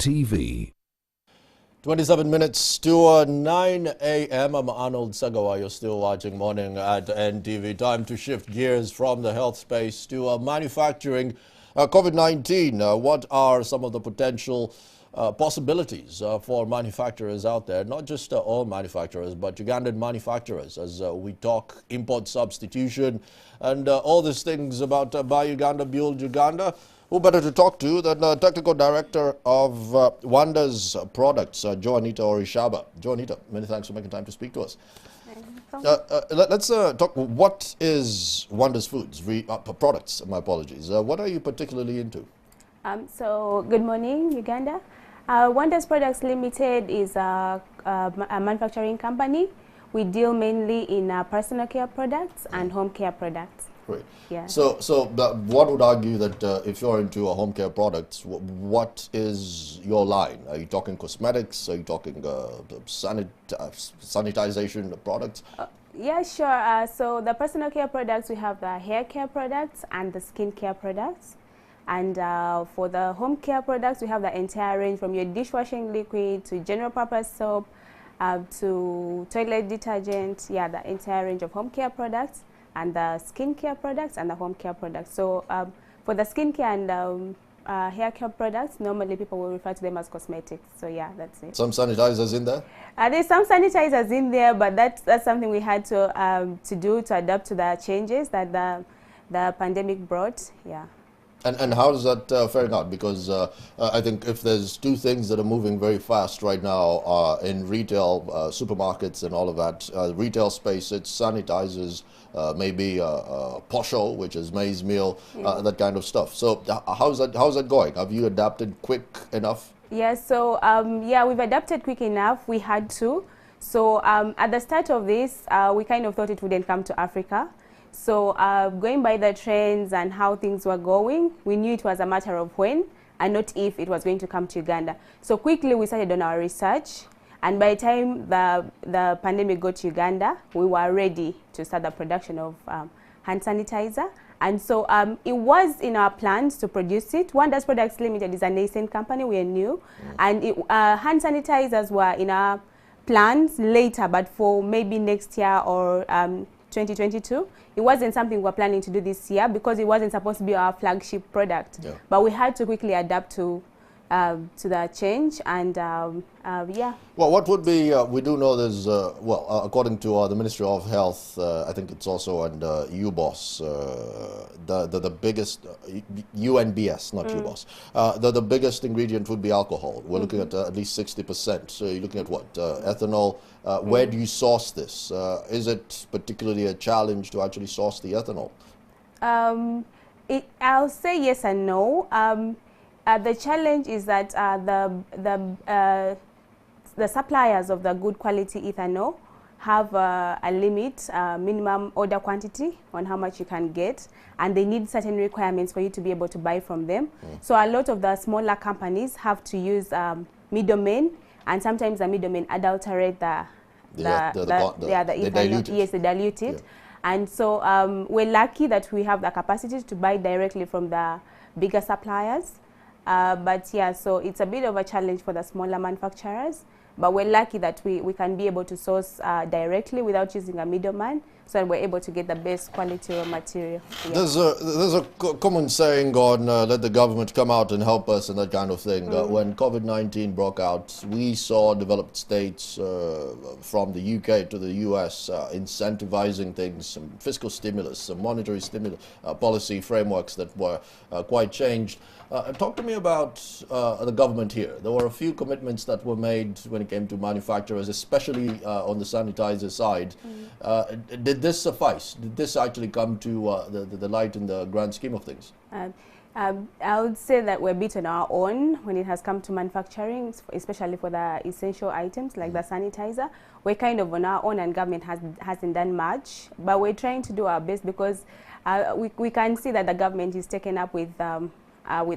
NTV. 27 minutes to 9 a.m. I'm Arnold Sagawa. You're still watching Morning at NTV. Time to shift gears from the health space to manufacturing. COVID-19, what are some of the potential possibilities for manufacturers out there? Not just all manufacturers, but Ugandan manufacturers, as we talk import substitution and all these things about Buy Uganda, Build Uganda. Who better to talk to than Technical Director of Wanda's Products, Joanita Orishaba. Joanita, many thanks for making time to speak to us. Let's talk, what is Wanda's Foods, products, my apologies. What are you particularly into? So, good morning, Uganda. Wanda's Products Limited is a manufacturing company. We deal mainly in personal care products and home care products. Great. Yeah. So one would argue that if you're into a home care products, what is your line? Are you talking cosmetics? Are you talking sanitization products? Yeah, sure. So the personal care products, we have the hair care products and the skin care products. And for the home care products, we have the entire range from your dishwashing liquid to general purpose soap to toilet detergent. Yeah, the entire range of home care products, and the skin care products and the home care products. So for the skin care and hair care products, normally people will refer to them as cosmetics. So yeah, that's it. Some sanitizers in there? There's some sanitizers in there, but that's something we had to do to adapt to the changes that the pandemic brought. Yeah. And how is that faring out? Because I think if there's two things that are moving very fast right now in retail, supermarkets and all of that, retail space, it's sanitizers, maybe posho, which is maize meal, that kind of stuff. So how's that going? Have you adapted quick enough? Yeah, so yeah, we've adapted quick enough. We had to. So at the start of this, we kind of thought it wouldn't come to Africa. So going by the trends and how things were going, we knew it was a matter of when and not if it was going to come to Uganda. So quickly we started on our research, and by the time the pandemic got to Uganda, we were ready to start the production of hand sanitizer. And so it was in our plans to produce it. Wanda's Products Limited is a nascent company, we are new. And hand sanitizers were in our plans later, but for maybe next year or 2022. It wasn't something we were planning to do this year because it wasn't supposed to be our flagship product. Yeah. But we had to quickly adapt to the change, and yeah. Well, what would be, we do know there's, according to the Ministry of Health, I think it's also under UBOS, the biggest, UNBS, not UBOS, the biggest ingredient would be alcohol. We're looking at least 60%. So you're looking at what? Ethanol. Where do you source this? Is it particularly a challenge to actually source the ethanol? I'll say yes and no. The challenge is that the suppliers of the good quality ethanol have a limit, minimum order quantity on how much you can get, and they need certain requirements for you to be able to buy from them. So a lot of the smaller companies have to use middlemen, and sometimes the middlemen adulterate the ethanol. Dilute it. Yes, they dilute it. Yeah. And so we're lucky that we have the capacity to buy directly from the bigger suppliers. But yeah, so it's a bit of a challenge for the smaller manufacturers, but we're lucky that we can be able to source directly without using a middleman, so that we're able to get the best quality raw material. Yeah. There's a common saying on let the government come out and help us and that kind of thing. When COVID-19 broke out, we saw developed states from the UK to the US incentivizing things, some fiscal stimulus, some monetary stimulus, policy frameworks that were quite changed. Talk to me about the government here. There were a few commitments that were made when it came to manufacturers, especially on the sanitizer side. Did this suffice? Did this actually come to the light in the grand scheme of things? I would say that we're a bit on our own when it has come to manufacturing, especially for the essential items like the sanitizer. We're kind of on our own, and government hasn't done much, but we're trying to do our best because we can see that the government is taken up with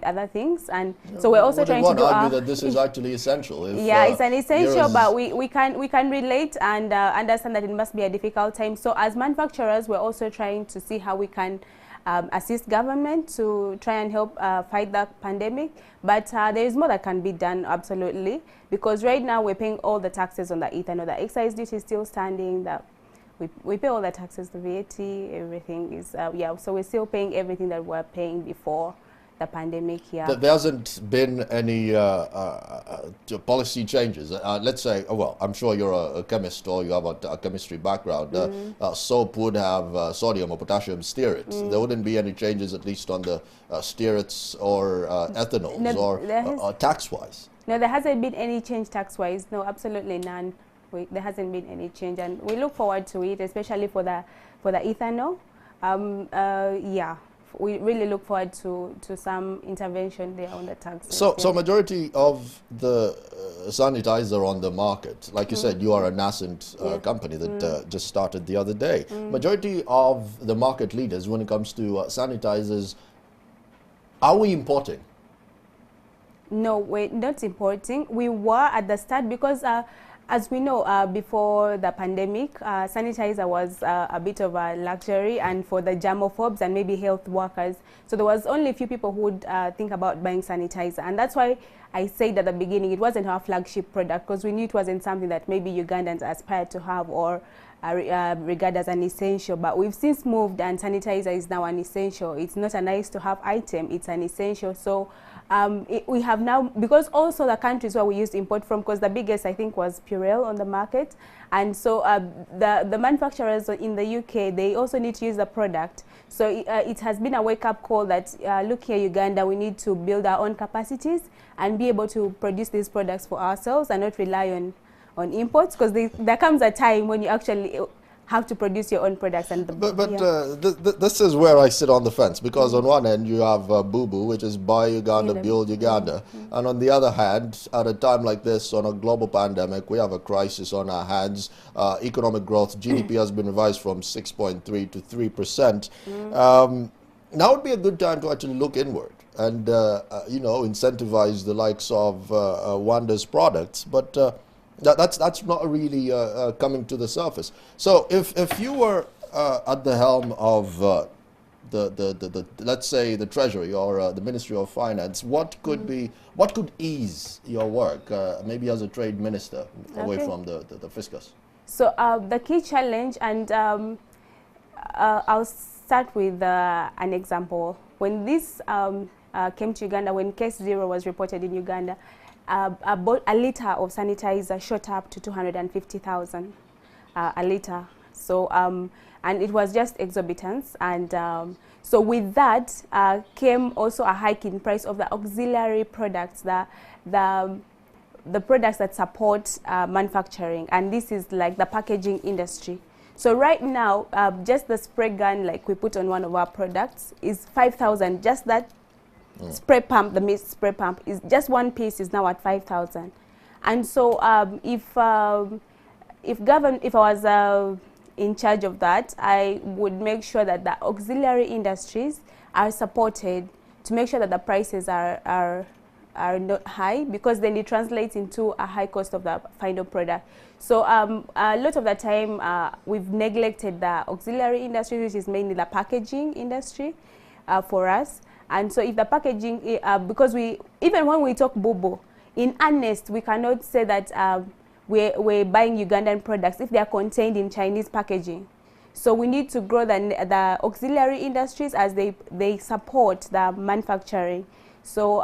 other things, and so we're also trying to do argue that this is actually essential. Yeah, it's an essential, but we can relate and understand that it must be a difficult time. So as manufacturers, we're also trying to see how we can assist government to try and help fight the pandemic. But there is more that can be done, absolutely, because right now we're paying all the taxes on the ethanol. The excise duty is still standing. We pay all the taxes, the VAT, everything is, yeah, so we're still paying everything that we were paying before the pandemic here. There hasn't been any policy changes. Let's say, well, I'm sure you're a chemist or you have a chemistry background. Soap would have sodium or potassium stearates. There wouldn't be any changes, at least on the stearates or ethanols or tax-wise. No, there hasn't been any change tax-wise. No, absolutely none. There hasn't been any change, and we look forward to it, especially for the ethanol. Yeah. We really look forward to some intervention there on the taxes. So majority of the sanitizer on the market, like you said, you are a nascent company that just started the other day. Majority of the market leaders when it comes to sanitizers, are we importing? No, we're not importing. We were at the start because as we know, before the pandemic, sanitizer was a bit of a luxury and for the germophobes and maybe health workers. So there was only a few people who would think about buying sanitizer. And that's why I said at the beginning it wasn't our flagship product, because we knew it wasn't something that maybe Ugandans aspired to have or regard as an essential. But we've since moved, and sanitizer is now an essential. It's not a nice to have item, it's an essential. So we have now, because also the countries where we used to import from, because the biggest I think was Purell on the market, and so the manufacturers in the UK, they also need to use the product. So it has been a wake-up call that look here, Uganda, we need to build our own capacities and be able to produce these products for ourselves and not rely on imports, because there comes a time when you actually have to produce your own products. And this is where I sit on the fence, because on one end you have Boo-Boo, which is buy Uganda, build Uganda, and on the other hand, at a time like this, on a global pandemic, we have a crisis on our hands. Economic growth, GDP has been revised from 6.3 to 3%. Now would be a good time to actually look inward and you know, incentivize the likes of Wanda's products, but that's not really coming to the surface. So if you were at the helm of the let's say the Treasury or the Ministry of Finance, what could ease your work, maybe as a trade minister, away from the fiscus? So the key challenge, and I'll start with an example. When this came to Uganda, when case 0 was reported in Uganda, about a liter of sanitizer shot up to 250,000 a liter. So and it was just exorbitance, and so with that came also a hike in price of the auxiliary products, the products that support manufacturing, and this is like the packaging industry. So right now, just the spray gun like we put on one of our products is 5,000. Just that spray pump, the mist spray pump, is just one piece is now at 5,000. And so if I was in charge of that, I would make sure that the auxiliary industries are supported to make sure that the prices are not high, because then it translates into a high cost of the final product. So a lot of the time we've neglected the auxiliary industry, which is mainly the packaging industry for us. And so if the packaging, because even when we talk Boo-Boo, in earnest, we cannot say that we're buying Ugandan products if they are contained in Chinese packaging. So we need to grow the auxiliary industries as they support the manufacturing. So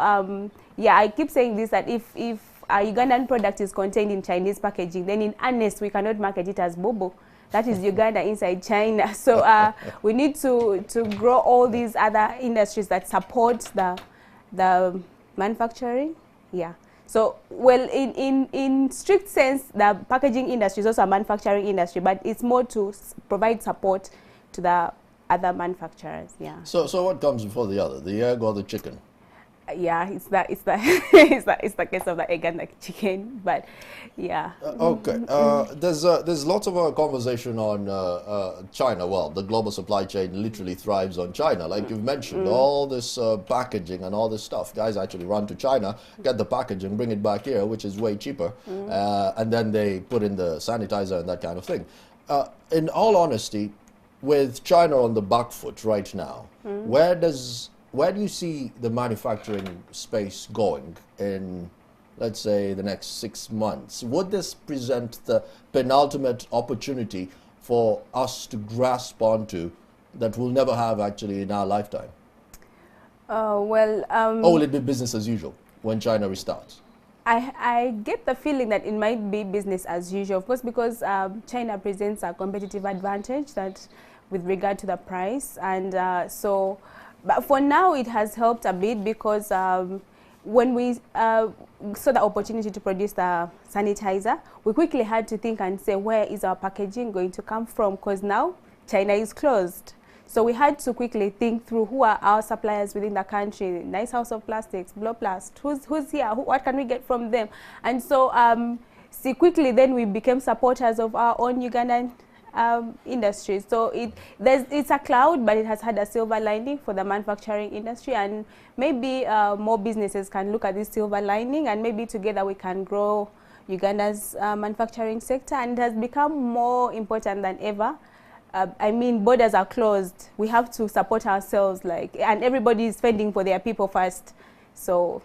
yeah, I keep saying this, that if a Ugandan product is contained in Chinese packaging, then in earnest we cannot market it as Boo-Boo. That is Uganda inside China. So we need to grow all these other industries that support the manufacturing. Yeah. So, well, in strict sense, the packaging industry is also a manufacturing industry, but it's more to provide support to the other manufacturers. Yeah. So what comes before the other, the egg or the chicken? Yeah, it's the it's the case of the egg and the chicken, but yeah. Okay, there's lots of conversation on China. Well, the global supply chain literally thrives on China, like you've mentioned. All this packaging and all this stuff, guys actually run to China, get the packaging, bring it back here, which is way cheaper, and then they put in the sanitizer and that kind of thing. In all honesty, with China on the back foot right now, where do you see the manufacturing space going in, let's say, the next 6 months? Would this present the penultimate opportunity for us to grasp onto that we'll never have actually in our lifetime? Or will it be business as usual when China restarts? I get the feeling that it might be business as usual, of course, because China presents a competitive advantage that with regard to the price. And but for now it has helped a bit because when we saw the opportunity to produce the sanitizer, we quickly had to think and say, where is our packaging going to come from? Because now China is closed. So we had to quickly think through who are our suppliers within the country, Nice House of Plastics, Blowplast, who's here, what can we get from them? And so quickly then we became supporters of our own Ugandan industry. So it's a cloud, but it has had a silver lining for the manufacturing industry, and maybe more businesses can look at this silver lining, and maybe together we can grow Uganda's manufacturing sector, and it has become more important than ever. I mean, borders are closed. We have to support ourselves, and everybody is fending for their people first. So.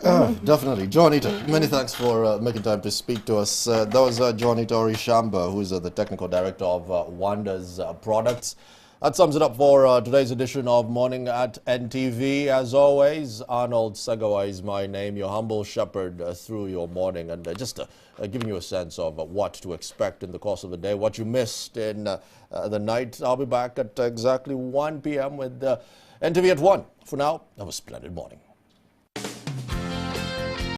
Definitely. Juanita, many thanks for making time to speak to us. That was Juanita Orishamba, who is the Technical Director of Wonders Products. That sums it up for today's edition of Morning at NTV. As always, Arnold Sagawa is my name, your humble shepherd through your morning, and just giving you a sense of what to expect in the course of the day, what you missed in the night. I'll be back at exactly 1 p.m. with NTV at 1. For now, have a splendid morning.